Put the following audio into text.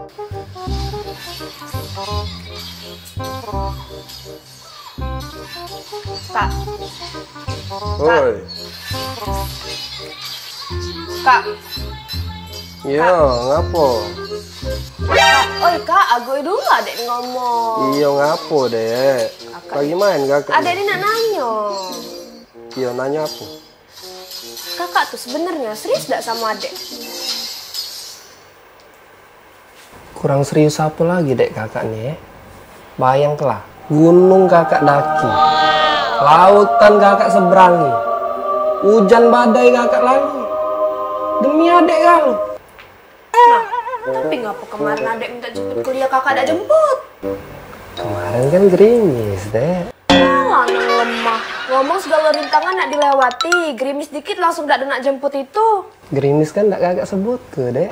Kak. Oi. Kak. Iya, ngapo? Kak, oi kak, agoi dulu adek ngomong. Iya, ngapo, Dek? Lagi main kakak? Adek ini nak nanya. Iya, nanya apa? Kakak tuh sebenarnya serius gak sama adek? Kurang serius apa lagi, Dek, kakak nih? Bayangkanlah, gunung kakak daki. Lautan kakak seberangi. Hujan badai kakak lagi. Demi adek kalau. Nah, tapi ngapa kemarin adek minta jemput kuliah kakak ada jemput? Kemarin kan gerimis, Dek. Alah, nang lemah. Ngomong segala rintangan nak dilewati. Gerimis dikit langsung gak ada nak jemput itu. Gerimis kan gak kakak sebut tuh, Dek.